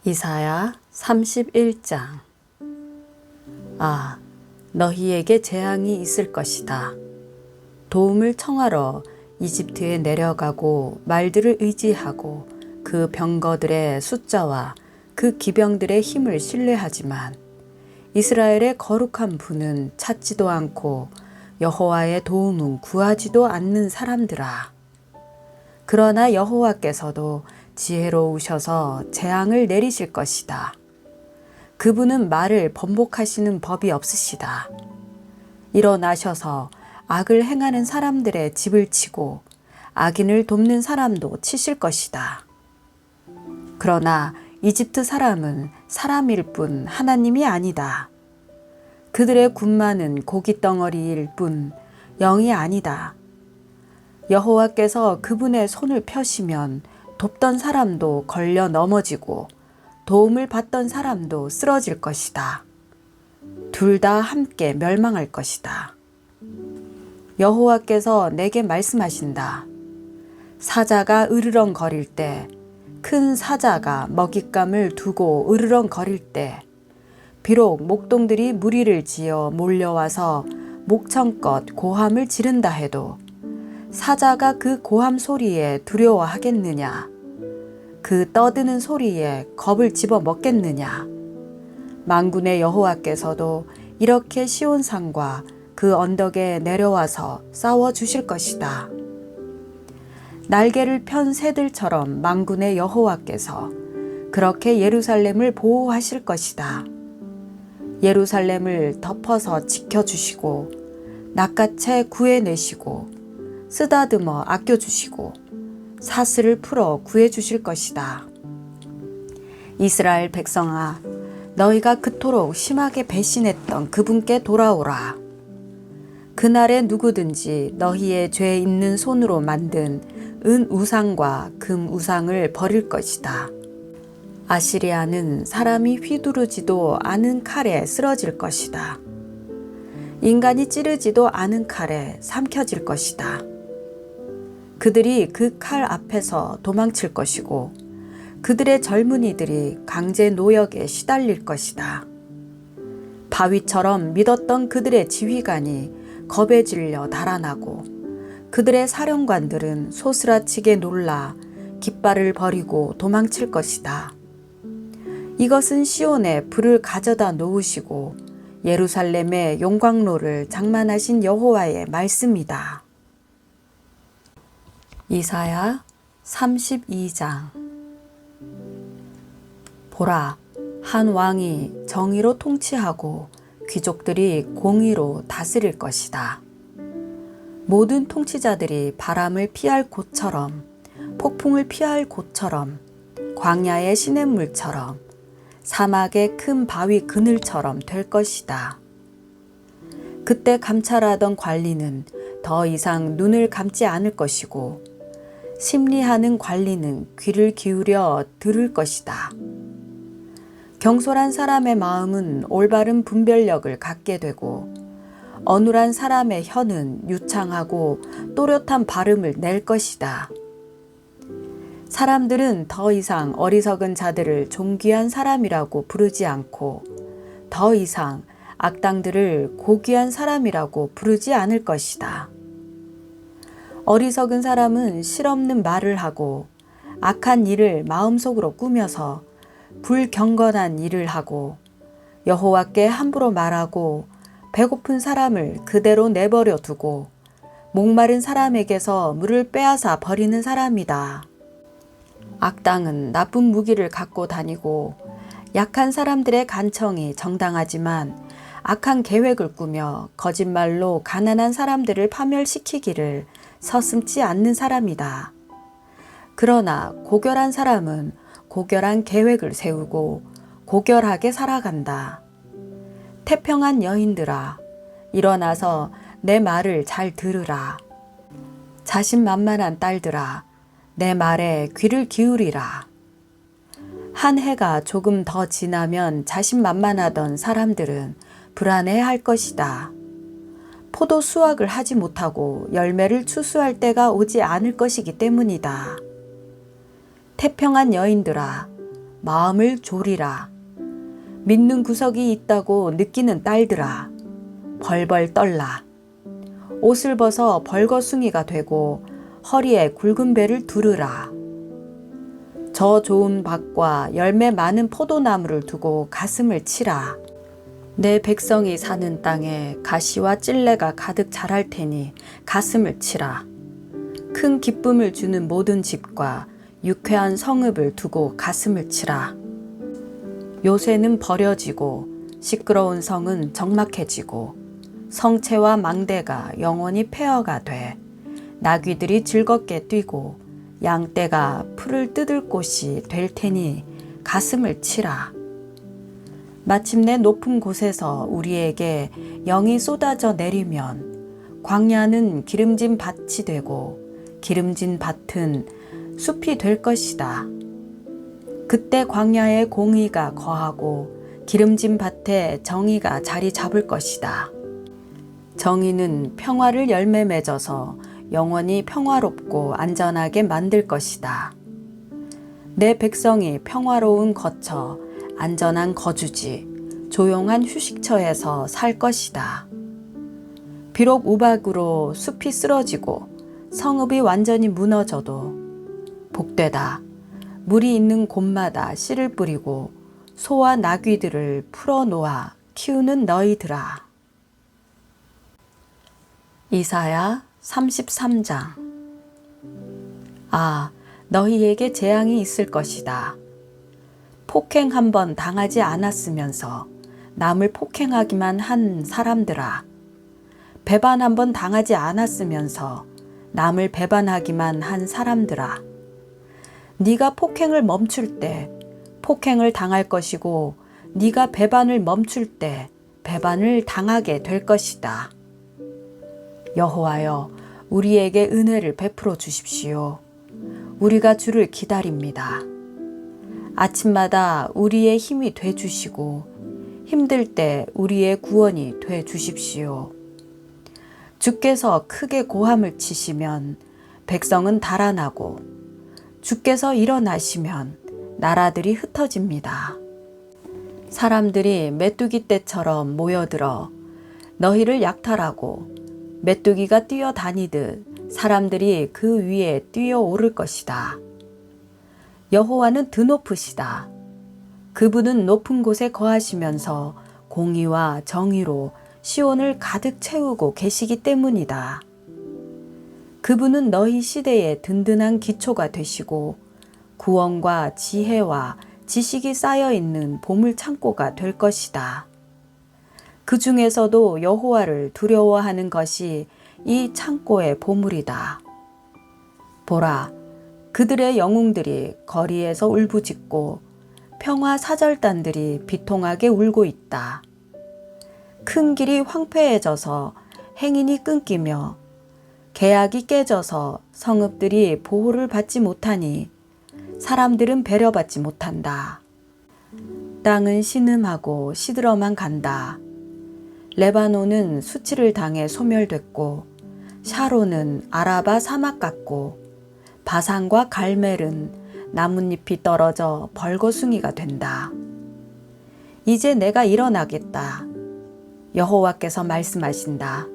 이사야 31장. 아, 너희에게 재앙이 있을 것이다. 도움을 청하러 이집트에 내려가고 말들을 의지하고 그 병거들의 숫자와 그 기병들의 힘을 신뢰하지만 이스라엘의 거룩한 분은 찾지도 않고 여호와의 도움은 구하지도 않는 사람들아. 그러나 여호와께서도 지혜로우셔서 재앙을 내리실 것이다. 그분은 말을 번복하시는 법이 없으시다. 일어나셔서 악을 행하는 사람들의 집을 치고 악인을 돕는 사람도 치실 것이다. 그러나 이집트 사람은 사람일 뿐 하나님이 아니다. 그들의 군마는 고깃덩어리일 뿐 영이 아니다. 여호와께서 그분의 손을 펴시면 돕던 사람도 걸려 넘어지고 도움을 받던 사람도 쓰러질 것이다. 둘 다 함께 멸망할 것이다. 여호와께서 내게 말씀하신다. 사자가 으르렁거릴 때, 큰 사자가 먹잇감을 두고 으르렁거릴 때, 비록 목동들이 무리를 지어 몰려와서 목청껏 고함을 지른다 해도 사자가 그 고함 소리에 두려워하겠느냐? 그 떠드는 소리에 겁을 집어 먹겠느냐? 만군의 여호와께서도 이렇게 시온산과 그 언덕에 내려와서 싸워 주실 것이다. 날개를 편 새들처럼 만군의 여호와께서 그렇게 예루살렘을 보호하실 것이다. 예루살렘을 덮어서 지켜주시고 낚아채 구해내시고 쓰다듬어 아껴주시고 사슬을 풀어 구해주실 것이다. 이스라엘 백성아, 너희가 그토록 심하게 배신했던 그분께 돌아오라. 그날에 누구든지 너희의 죄 있는 손으로 만든 은 우상과 금 우상을 버릴 것이다. 아시리아는 사람이 휘두르지도 않은 칼에 쓰러질 것이다. 인간이 찌르지도 않은 칼에 삼켜질 것이다. 그들이 그 칼 앞에서 도망칠 것이고 그들의 젊은이들이 강제 노역에 시달릴 것이다. 바위처럼 믿었던 그들의 지휘관이 겁에 질려 달아나고 그들의 사령관들은 소스라치게 놀라 깃발을 버리고 도망칠 것이다. 이것은 시온에 불을 가져다 놓으시고 예루살렘의 용광로를 장만하신 여호와의 말씀이다. 이사야 32장. 보라, 한 왕이 정의로 통치하고 귀족들이 공의로 다스릴 것이다. 모든 통치자들이 바람을 피할 곳처럼, 폭풍을 피할 곳처럼, 광야의 시냇물처럼, 사막의 큰 바위 그늘처럼 될 것이다. 그때 감찰하던 관리는 더 이상 눈을 감지 않을 것이고 심리하는 관리는 귀를 기울여 들을 것이다. 경솔한 사람의 마음은 올바른 분별력을 갖게 되고 어눌한 사람의 혀는 유창하고 또렷한 발음을 낼 것이다. 사람들은 더 이상 어리석은 자들을 존귀한 사람이라고 부르지 않고 더 이상 악당들을 고귀한 사람이라고 부르지 않을 것이다. 어리석은 사람은 실없는 말을 하고 악한 일을 마음속으로 꾸며서 불경건한 일을 하고 여호와께 함부로 말하고 배고픈 사람을 그대로 내버려 두고 목마른 사람에게서 물을 빼앗아 버리는 사람이다. 악당은 나쁜 무기를 갖고 다니고 약한 사람들의 간청이 정당하지만 악한 계획을 꾸며 거짓말로 가난한 사람들을 파멸시키기를 서슴지 않는 사람이다. 그러나 고결한 사람은 고결한 계획을 세우고 고결하게 살아간다. 태평한 여인들아, 일어나서 내 말을 잘 들으라. 자신만만한 딸들아, 내 말에 귀를 기울이라. 한 해가 조금 더 지나면 자신만만하던 사람들은 불안해할 것이다. 포도 수확을 하지 못하고 열매를 추수할 때가 오지 않을 것이기 때문이다. 태평한 여인들아, 마음을 졸이라. 믿는 구석이 있다고 느끼는 딸들아, 벌벌 떨라. 옷을 벗어 벌거숭이가 되고 허리에 굵은 배를 두르라. 저 좋은 밭과 열매 많은 포도나무를 두고 가슴을 치라. 내 백성이 사는 땅에 가시와 찔레가 가득 자랄 테니 가슴을 치라. 큰 기쁨을 주는 모든 집과 유쾌한 성읍을 두고 가슴을 치라. 요새는 버려지고 시끄러운 성은 적막해지고 성체와 망대가 영원히 폐허가 돼 나귀들이 즐겁게 뛰고 양떼가 풀을 뜯을 곳이 될 테니 가슴을 치라. 마침내 높은 곳에서 우리에게 영이 쏟아져 내리면 광야는 기름진 밭이 되고 기름진 밭은 숲이 될 것이다. 그때 광야에 공의가 거하고 기름진 밭에 정의가 자리 잡을 것이다. 정의는 평화를 열매 맺어서 영원히 평화롭고 안전하게 만들 것이다. 내 백성이 평화로운 거처, 안전한 거주지, 조용한 휴식처에서 살 것이다. 비록 우박으로 숲이 쓰러지고 성읍이 완전히 무너져도 복되다. 물이 있는 곳마다 씨를 뿌리고 소와 나귀들을 풀어놓아 키우는 너희들아. 이사야 33장. 아, 너희에게 재앙이 있을 것이다. 폭행 한 번 당하지 않았으면서 남을 폭행하기만 한 사람들아. 배반 한 번 당하지 않았으면서 남을 배반하기만 한 사람들아. 네가 폭행을 멈출 때 폭행을 당할 것이고 네가 배반을 멈출 때 배반을 당하게 될 것이다. 여호와여, 우리에게 은혜를 베풀어 주십시오. 우리가 주를 기다립니다. 아침마다 우리의 힘이 돼 주시고 힘들 때 우리의 구원이 돼 주십시오. 주께서 크게 고함을 치시면 백성은 달아나고 주께서 일어나시면 나라들이 흩어집니다. 사람들이 메뚜기 떼처럼 모여들어 너희를 약탈하고 메뚜기가 뛰어다니듯 사람들이 그 위에 뛰어오를 것이다. 여호와는 드높으시다. 그분은 높은 곳에 거하시면서 공의와 정의로 시온을 가득 채우고 계시기 때문이다. 그분은 너희 시대에 든든한 기초가 되시고 구원과 지혜와 지식이 쌓여 있는 보물 창고가 될 것이다. 그 중에서도 여호와를 두려워하는 것이 이 창고의 보물이다. 보라, 그들의 영웅들이 거리에서 울부짖고 평화 사절단들이 비통하게 울고 있다. 큰 길이 황폐해져서 행인이 끊기며 계약이 깨져서 성읍들이 보호를 받지 못하니 사람들은 배려받지 못한다. 땅은 신음하고 시들어만 간다. 레바논은 수치를 당해 소멸됐고 샤론은 아라바 사막 같고 바산과 갈멜은 나뭇잎이 떨어져 벌거숭이가 된다. 이제 내가 일어나겠다. 여호와께서 말씀하신다.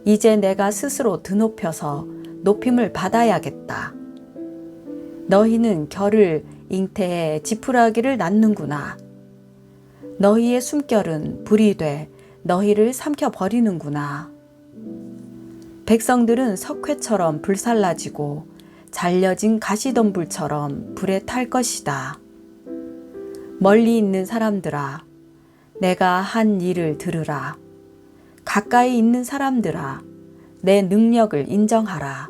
이제 내가 스스로 드높여서 높임을 받아야겠다. 너희는 결을 잉태해 지푸라기를 낳는구나. 너희의 숨결은 불이 돼 너희를 삼켜버리는구나. 백성들은 석회처럼 불살라지고 잘려진 가시덤불처럼 불에 탈 것이다. 멀리 있는 사람들아, 내가 한 일을 들으라. 가까이 있는 사람들아, 내 능력을 인정하라.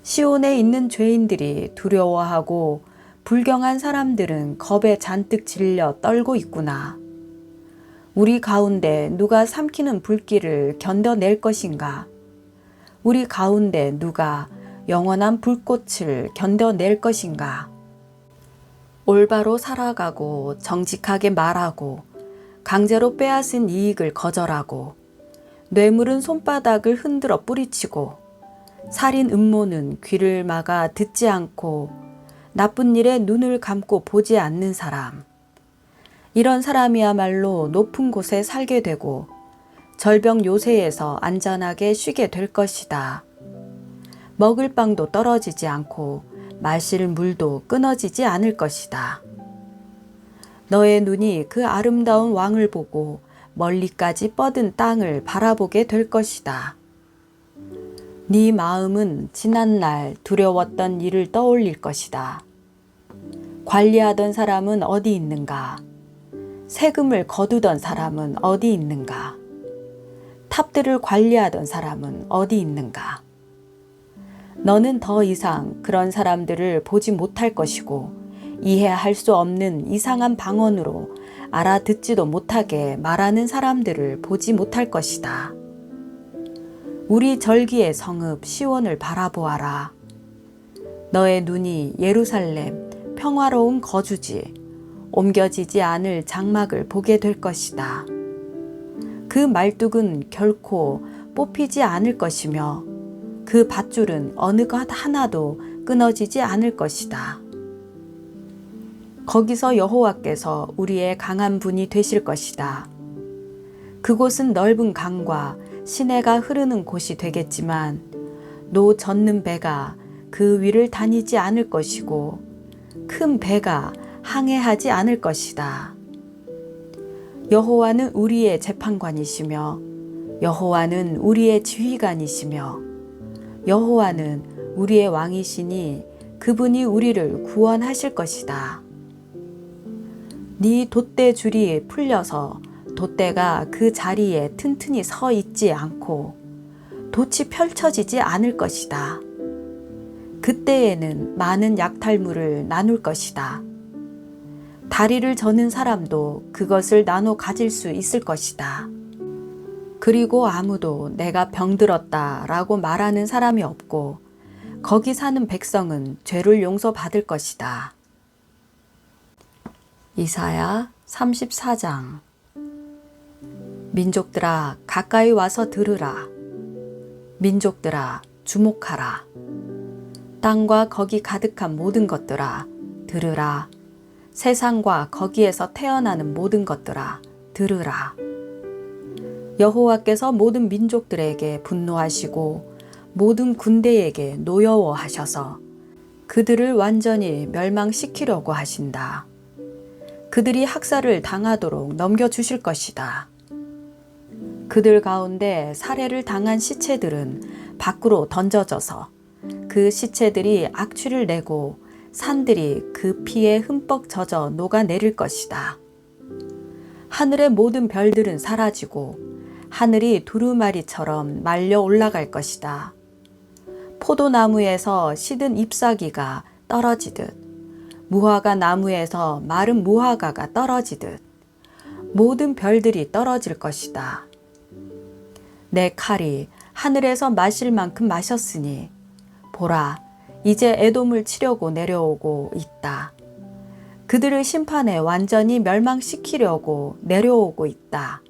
시온에 있는 죄인들이 두려워하고 불경한 사람들은 겁에 잔뜩 질려 떨고 있구나. 우리 가운데 누가 삼키는 불길을 견뎌낼 것인가? 우리 가운데 누가 영원한 불꽃을 견뎌낼 것인가? 올바로 살아가고 정직하게 말하고 강제로 빼앗은 이익을 거절하고 뇌물은 손바닥을 흔들어 뿌리치고 살인 음모는 귀를 막아 듣지 않고 나쁜 일에 눈을 감고 보지 않는 사람. 이런 사람이야말로 높은 곳에 살게 되고 절병 요새에서 안전하게 쉬게 될 것이다. 먹을 빵도 떨어지지 않고 마실 물도 끊어지지 않을 것이다. 너의 눈이 그 아름다운 왕을 보고 멀리까지 뻗은 땅을 바라보게 될 것이다. 네 마음은 지난날 두려웠던 일을 떠올릴 것이다. 관리하던 사람은 어디 있는가? 세금을 거두던 사람은 어디 있는가? 탑들을 관리하던 사람은 어디 있는가? 너는 더 이상 그런 사람들을 보지 못할 것이고 이해할 수 없는 이상한 방언으로 알아듣지도 못하게 말하는 사람들을 보지 못할 것이다. 우리 절기의 성읍 시온을 바라보아라. 너의 눈이 예루살렘 평화로운 거주지, 옮겨지지 않을 장막을 보게 될 것이다. 그 말뚝은 결코 뽑히지 않을 것이며 그 밧줄은 어느 것 하나도 끊어지지 않을 것이다. 거기서 여호와께서 우리의 강한 분이 되실 것이다. 그곳은 넓은 강과 시내가 흐르는 곳이 되겠지만 노 젓는 배가 그 위를 다니지 않을 것이고 큰 배가 항해하지 않을 것이다. 여호와는 우리의 재판관이시며 여호와는 우리의 지휘관이시며 여호와는 우리의 왕이시니 그분이 우리를 구원하실 것이다. 네 돛대줄이 풀려서 돛대가 그 자리에 튼튼히 서 있지 않고 돛이 펼쳐지지 않을 것이다. 그때에는 많은 약탈물을 나눌 것이다. 다리를 저는 사람도 그것을 나눠 가질 수 있을 것이다. 그리고 아무도 내가 병들었다 라고 말하는 사람이 없고 거기 사는 백성은 죄를 용서받을 것이다. 이사야 34장. 민족들아 가까이 와서 들으라. 민족들아 주목하라. 땅과 거기 가득한 모든 것들아 들으라. 세상과 거기에서 태어나는 모든 것들아 들으라. 여호와께서 모든 민족들에게 분노하시고 모든 군대에게 노여워하셔서 그들을 완전히 멸망시키려고 하신다. 그들이 학살을 당하도록 넘겨주실 것이다. 그들 가운데 살해를 당한 시체들은 밖으로 던져져서 그 시체들이 악취를 내고 산들이 그 피에 흠뻑 젖어 녹아내릴 것이다. 하늘의 모든 별들은 사라지고 하늘이 두루마리처럼 말려 올라갈 것이다. 포도나무에서 시든 잎사귀가 떨어지듯 무화과 나무에서 마른 무화과가 떨어지듯 모든 별들이 떨어질 것이다. 내 칼이 하늘에서 마실 만큼 마셨으니 보라, 이제 에돔을 치려고 내려오고 있다. 그들을 심판에 완전히 멸망시키려고 내려오고 있다.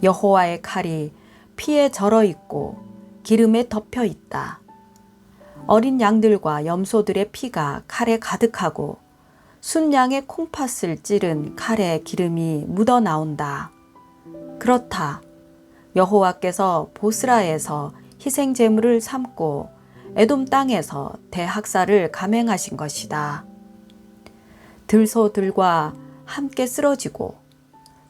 여호와의 칼이 피에 절어 있고 기름에 덮여 있다. 어린 양들과 염소들의 피가 칼에 가득하고 순양의 콩팥을 찌른 칼에 기름이 묻어 나온다. 그렇다. 여호와께서 보스라에서 희생 제물을 삼고 에돔 땅에서 대학살을 감행하신 것이다. 들소들과 함께 쓰러지고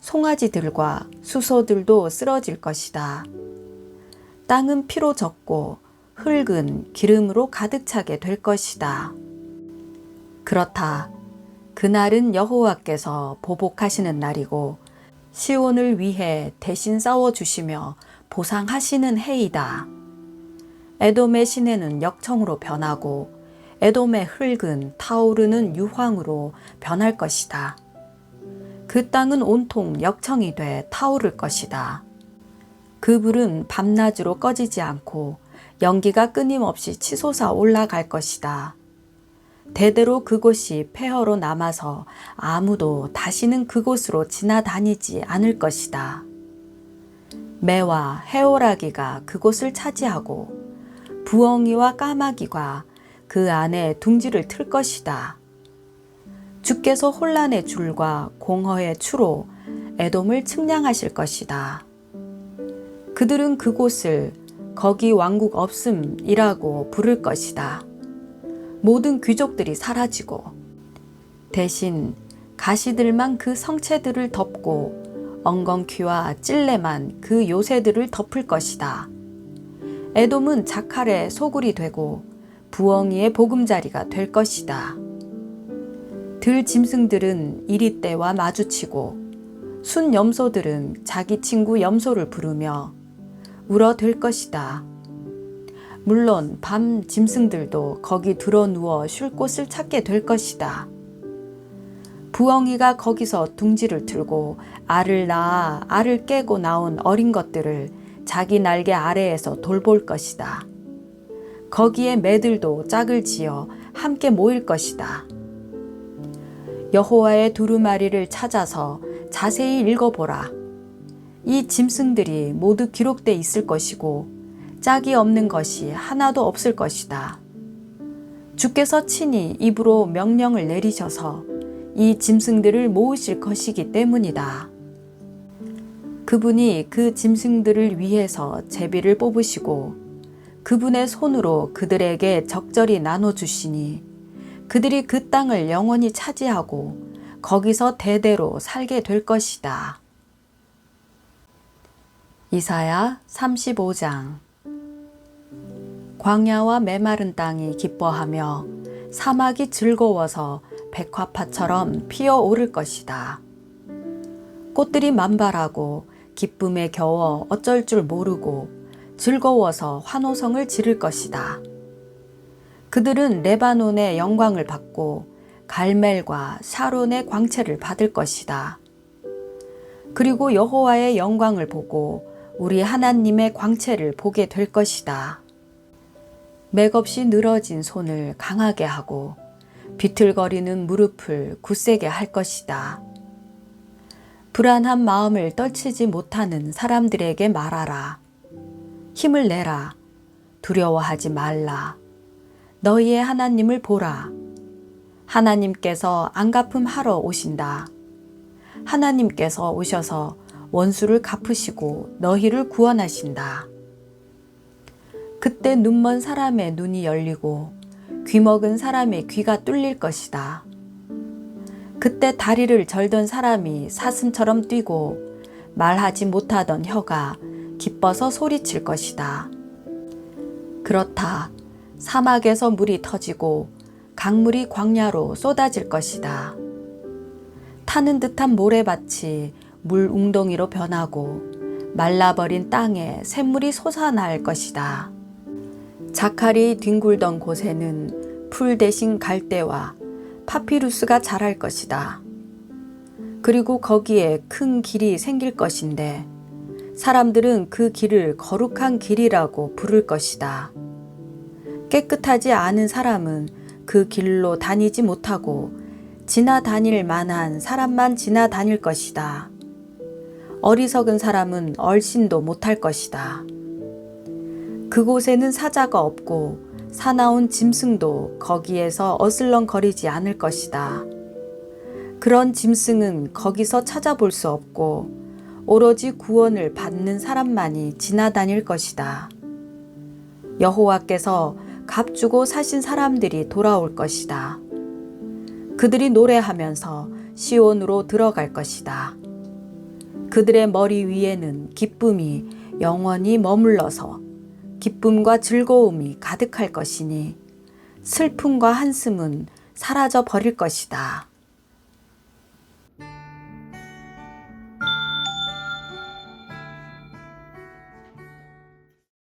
송아지들과 수소들도 쓰러질 것이다. 땅은 피로 젖고 흙은 기름으로 가득 차게 될 것이다. 그렇다. 그날은 여호와께서 보복하시는 날이고 시온을 위해 대신 싸워주시며 보상하시는 해이다. 에돔의 시내는 역청으로 변하고 에돔의 흙은 타오르는 유황으로 변할 것이다. 그 땅은 온통 역청이 돼 타오를 것이다. 그 불은 밤낮으로 꺼지지 않고 연기가 끊임없이 치솟아 올라갈 것이다. 대대로 그곳이 폐허로 남아서 아무도 다시는 그곳으로 지나다니지 않을 것이다. 매와 해오라기가 그곳을 차지하고 부엉이와 까마귀가 그 안에 둥지를 틀 것이다. 주께서 혼란의 줄과 공허의 추로 에돔을 측량하실 것이다. 그들은 그곳을 거기 왕국 없음이라고 부를 것이다. 모든 귀족들이 사라지고 대신 가시들만 그 성체들을 덮고 엉겅퀴와 찔레만 그 요새들을 덮을 것이다. 에돔은 자칼의 소굴이 되고 부엉이의 보금자리가 될 것이다. 들 짐승들은 이리떼와 마주치고 순 염소들은 자기 친구 염소를 부르며 울어댈 것이다. 물론 밤 짐승들도 거기 드러누워 쉴 곳을 찾게 될 것이다. 부엉이가 거기서 둥지를 틀고 알을 낳아 알을 깨고 나온 어린 것들을 자기 날개 아래에서 돌볼 것이다. 거기에 매들도 짝을 지어 함께 모일 것이다. 여호와의 두루마리를 찾아서 자세히 읽어보라. 이 짐승들이 모두 기록돼 있을 것이고 짝이 없는 것이 하나도 없을 것이다. 주께서 친히 입으로 명령을 내리셔서 이 짐승들을 모으실 것이기 때문이다. 그분이 그 짐승들을 위해서 제비를 뽑으시고 그분의 손으로 그들에게 적절히 나눠주시니 그들이 그 땅을 영원히 차지하고 거기서 대대로 살게 될 것이다. 이사야 35장. 광야와 메마른 땅이 기뻐하며 사막이 즐거워서 백화파처럼 피어오를 것이다. 꽃들이 만발하고 기쁨에 겨워 어쩔 줄 모르고 즐거워서 환호성을 지를 것이다. 그들은 레바논의 영광을 받고 갈멜과 샤론의 광채를 받을 것이다. 그리고 여호와의 영광을 보고 우리 하나님의 광채를 보게 될 것이다. 맥없이 늘어진 손을 강하게 하고 비틀거리는 무릎을 굳세게 할 것이다. 불안한 마음을 떨치지 못하는 사람들에게 말하라. 힘을 내라. 두려워하지 말라. 너희의 하나님을 보라. 하나님께서 안갚음하러 오신다. 하나님께서 오셔서 원수를 갚으시고 너희를 구원하신다. 그때 눈먼 사람의 눈이 열리고 귀먹은 사람의 귀가 뚫릴 것이다. 그때 다리를 절던 사람이 사슴처럼 뛰고 말하지 못하던 혀가 기뻐서 소리칠 것이다. 그렇다. 사막에서 물이 터지고 강물이 광야로 쏟아질 것이다. 타는 듯한 모래밭이 물 웅덩이로 변하고 말라버린 땅에 샘물이 솟아날 것이다. 자칼이 뒹굴던 곳에는 풀 대신 갈대와 파피루스가 자랄 것이다. 그리고 거기에 큰 길이 생길 것인데 사람들은 그 길을 거룩한 길이라고 부를 것이다. 깨끗하지 않은 사람은 그 길로 다니지 못하고 지나다닐 만한 사람만 지나다닐 것이다. 어리석은 사람은 얼씬도 못할 것이다. 그곳에는 사자가 없고 사나운 짐승도 거기에서 어슬렁거리지 않을 것이다. 그런 짐승은 거기서 찾아볼 수 없고 오로지 구원을 받는 사람만이 지나다닐 것이다. 여호와께서 값주고 사신 사람들이 돌아올 것이다. 그들이 노래하면서 시온으로 들어갈 것이다. 그들의 머리 위에는 기쁨이 영원히 머물러서 기쁨과 즐거움이 가득할 것이니 슬픔과 한숨은 사라져 버릴 것이다.